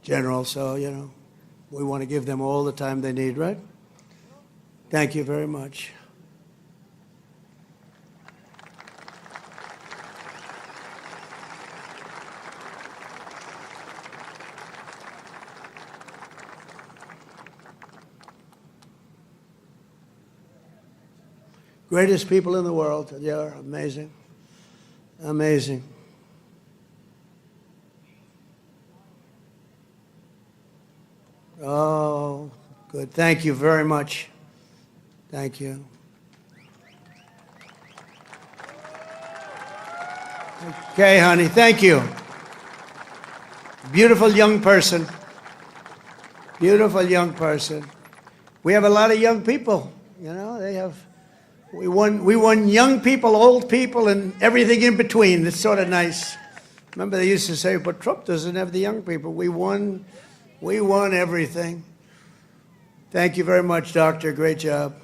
General, so, you know, we want to give them all the time they need, right? Thank you very much. Greatest people in the world. They are amazing. Amazing. Oh, good. Thank you very much. Thank you. Okay, honey. Thank you. Beautiful young person. Beautiful young person. We have a lot of young people. You know, they have. We won young people, old people, and everything in between. It's sort of nice. Remember, they used to say, but Trump doesn't have the young people. We won everything. Thank you very much, Doctor. Great job.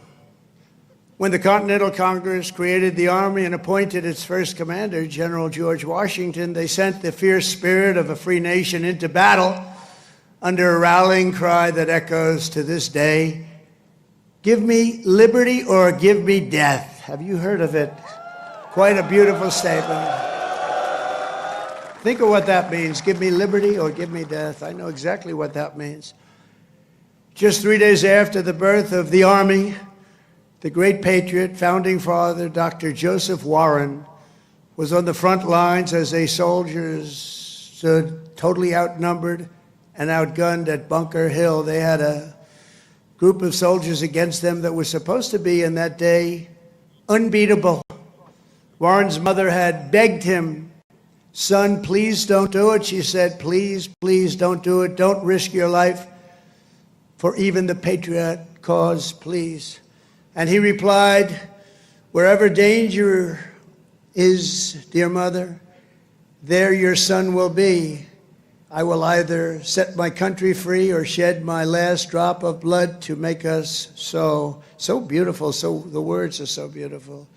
When the Continental Congress created the Army and appointed its first commander, General George Washington, they sent the fierce spirit of a free nation into battle under a rallying cry that echoes to this day. Give me liberty or give me death. Have you heard of it? Quite a beautiful statement. Think of what that means. Give me liberty or give me death. I know exactly what that means. Just 3 days after the birth of the Army, the great patriot, founding father, Dr. Joseph Warren, was on the front lines as a soldiers stood totally outnumbered and outgunned at Bunker Hill. They had a group of soldiers against them that was supposed to be, in that day, unbeatable. Warren's mother had begged him, son, please don't do it. She said, please, please don't do it. Don't risk your life for even the patriot cause, please. And he replied, wherever danger is, dear mother, there your son will be. I will either set my country free or shed my last drop of blood to make us so. So beautiful. So the words are so beautiful.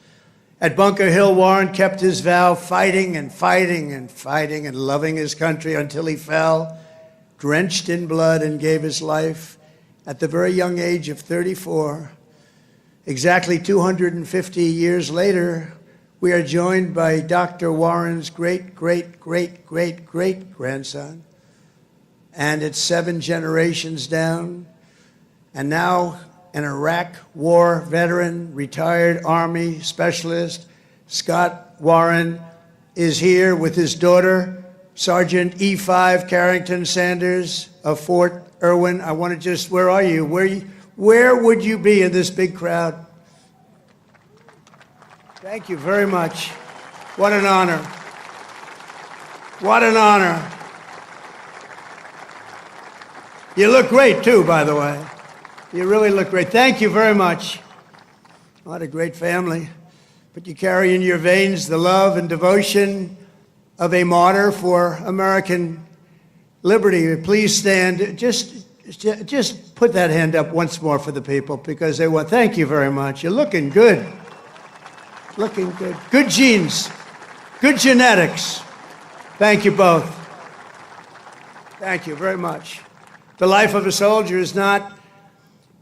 At Bunker Hill, Warren kept his vow, fighting and fighting and fighting and loving his country until he fell, drenched in blood, and gave his life at the very young age of 34. Exactly 250 years later, we are joined by Dr. Warren's great-great-great-great-great-grandson, and it's 7 generations down, and now an Iraq war veteran, retired Army specialist, Scott Warren, is here with his daughter, Sergeant E5 Carrington Sanders of Fort Irwin. I want to just, where are you? Where would you be in this big crowd? Thank you very much. What an honor. What an honor. You look great, too, by the way. You really look great. Thank you very much. What a great family. But you carry in your veins the love and devotion of a martyr for American liberty. Please stand. Just put that hand up once more for the people, because they want. Thank you very much. You're looking good. Looking good. Good genes. Good genetics. Thank you both. Thank you very much. The life of a soldier is not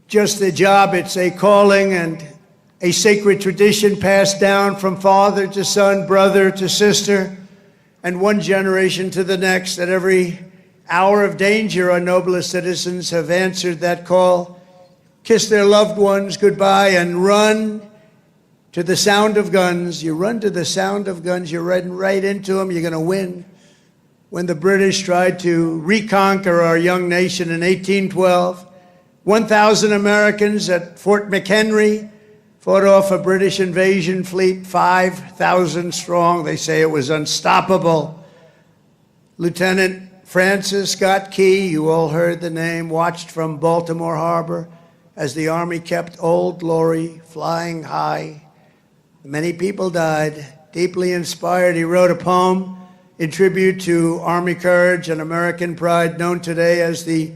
just a job, it's a calling and a sacred tradition passed down from father to son, brother to sister, and one generation to the next. At every hour of danger, our noblest citizens have answered that call, kissed their loved ones goodbye, and run to the sound of guns. You run to the sound of guns, you're running right into them, you're going to win. When the British tried to reconquer our young nation in 1812, 1,000 Americans at Fort McHenry fought off a British invasion fleet, 5,000 strong. They say it was unstoppable. Lieutenant Francis Scott Key, you all heard the name, watched from Baltimore Harbor as the Army kept Old Glory flying high. Many people died. Deeply inspired, he wrote a poem in tribute to Army courage and American pride, known today as the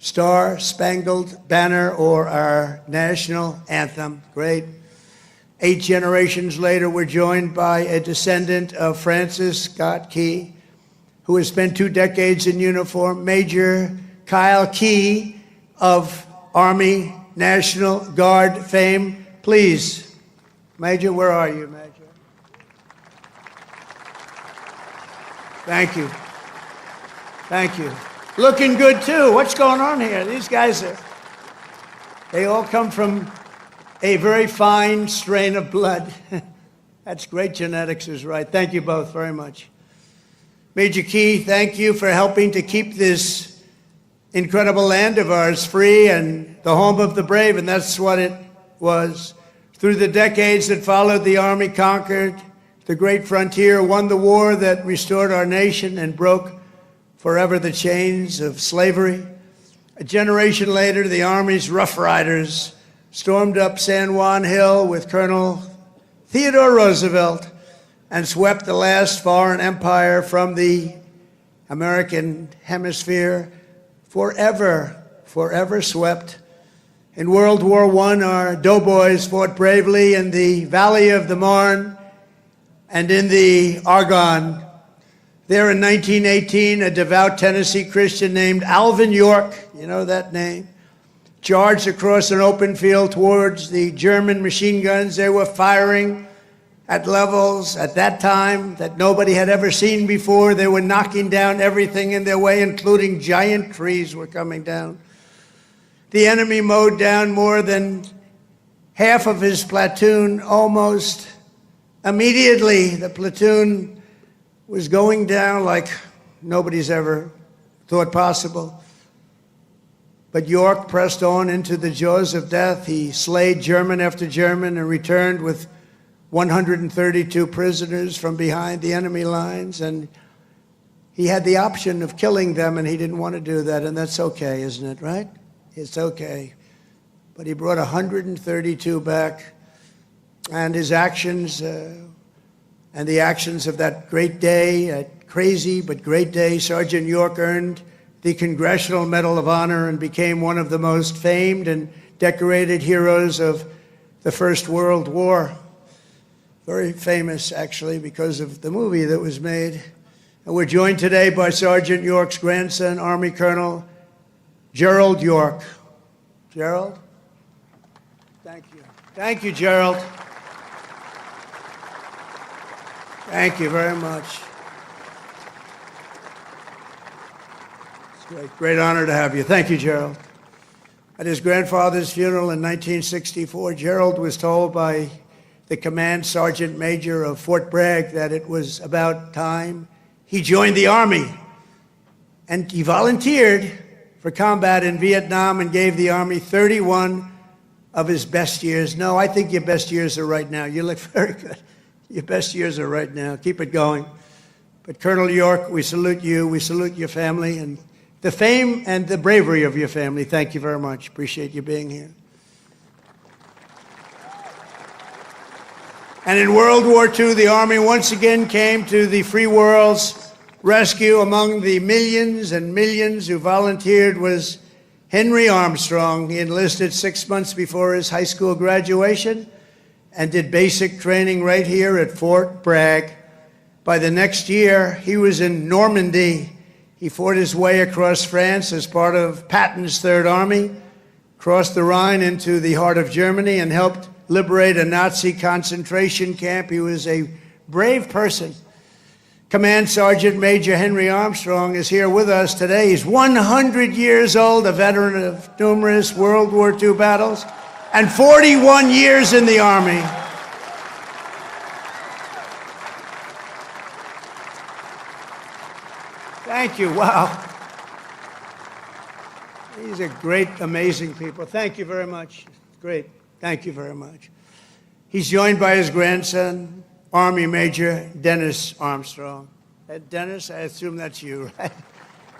Star-Spangled Banner, or our national anthem. Great. 8 generations later, we're joined by a descendant of Francis Scott Key, who has spent 2 decades in uniform, Major Kyle Key of Army National Guard fame. Please, Major, where are you, Major? Thank you. Thank you. Looking good, too. What's going on here? These guys they all come from a very fine strain of blood. That's great genetics is right. Thank you both very much. Major Key, thank you for helping to keep this incredible land of ours free and the home of the brave, and that's what it was. Through the decades that followed, the Army conquered the great frontier, won the war that restored our nation and broke forever the chains of slavery. A generation later, the Army's Rough Riders stormed up San Juan Hill with Colonel Theodore Roosevelt and swept the last foreign empire from the American hemisphere, forever swept. In World War I, our doughboys fought bravely in the Valley of the Marne and in the Argonne. There in 1918, a devout Tennessee Christian named Alvin York, you know that name, charged across an open field towards the German machine guns. They were firing at levels at that time that nobody had ever seen before. They were knocking down everything in their way, including giant trees were coming down. The enemy mowed down more than half of his platoon almost immediately. The platoon was going down like nobody's ever thought possible. But York pressed on into the jaws of death. He slayed German after German and returned with 132 prisoners from behind the enemy lines. And he had the option of killing them, and he didn't want to do that. And that's okay, isn't it, right? It's okay. But he brought 132 back. And his actions and the actions of that great day, a crazy but great day, Sergeant York earned the Congressional Medal of Honor and became one of the most famed and decorated heroes of the First World War. Very famous, actually, because of the movie that was made. And we're joined today by Sergeant York's grandson, Army Colonel Gerald York. Gerald? Thank you. Thank you, Gerald. Thank you very much. It's a great honor to have you. Thank you, Gerald. At his grandfather's funeral in 1964, Gerald was told by the command sergeant major of Fort Bragg that it was about time he joined the Army. And he volunteered for combat in Vietnam and gave the Army 31 of his best years. No, I think your best years are right now. You look very good. Your best years are right now. Keep it going. But Colonel York, we salute you. We salute your family and the fame and the bravery of your family. Thank you very much. Appreciate you being here. And in World War II, the Army once again came to the free world's rescue. Among the millions and millions who volunteered was Henry Armstrong. He enlisted 6 months before his high school graduation and did basic training right here at Fort Bragg. By the next year, he was in Normandy. He fought his way across France as part of Patton's Third Army, crossed the Rhine into the heart of Germany, and helped liberate a Nazi concentration camp. He was a brave person. Command Sergeant Major Henry Armstrong is here with us today. He's 100 years old, a veteran of numerous World War II battles, and 41 years in the Army. Thank you. Wow. These are great, amazing people. Thank you very much. Great. Thank you very much. He's joined by his grandson, Army Major Dennis Armstrong. Dennis, I assume that's you, right?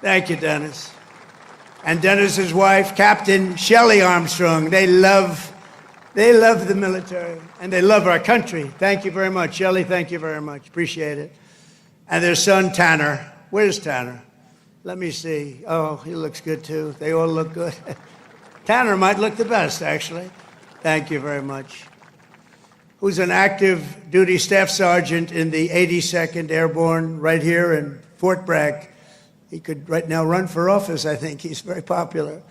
Thank you, Dennis. And Dennis's wife, Captain Shelley Armstrong. They love the military, and they love our country. Thank you very much, Shelley. Thank you very much. Appreciate it. And their son, Tanner. Where's Tanner? Let me see. Oh, he looks good, too. They all look good. Tanner might look the best, actually. Thank you very much. Who's an active duty staff sergeant in the 82nd Airborne right here in Fort Bragg. He could right now run for office, I think. He's very popular.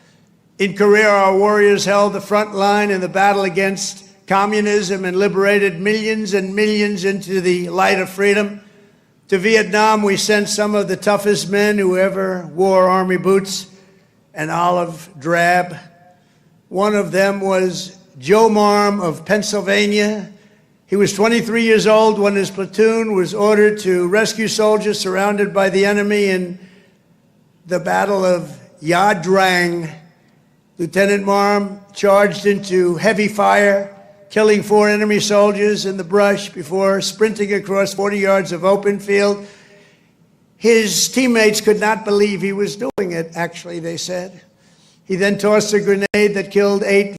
In Korea, our warriors held the front line in the battle against communism and liberated millions and millions into the light of freedom. To Vietnam, we sent some of the toughest men who ever wore army boots and olive drab. One of them was Joe Marm of Pennsylvania. He was 23 years old when his platoon was ordered to rescue soldiers surrounded by the enemy in the Battle of Ya Drang. Lieutenant Marm charged into heavy fire, killing 4 enemy soldiers in the brush before sprinting across 40 yards of open field. His teammates could not believe he was doing it, actually, they said. He then tossed a grenade that killed 8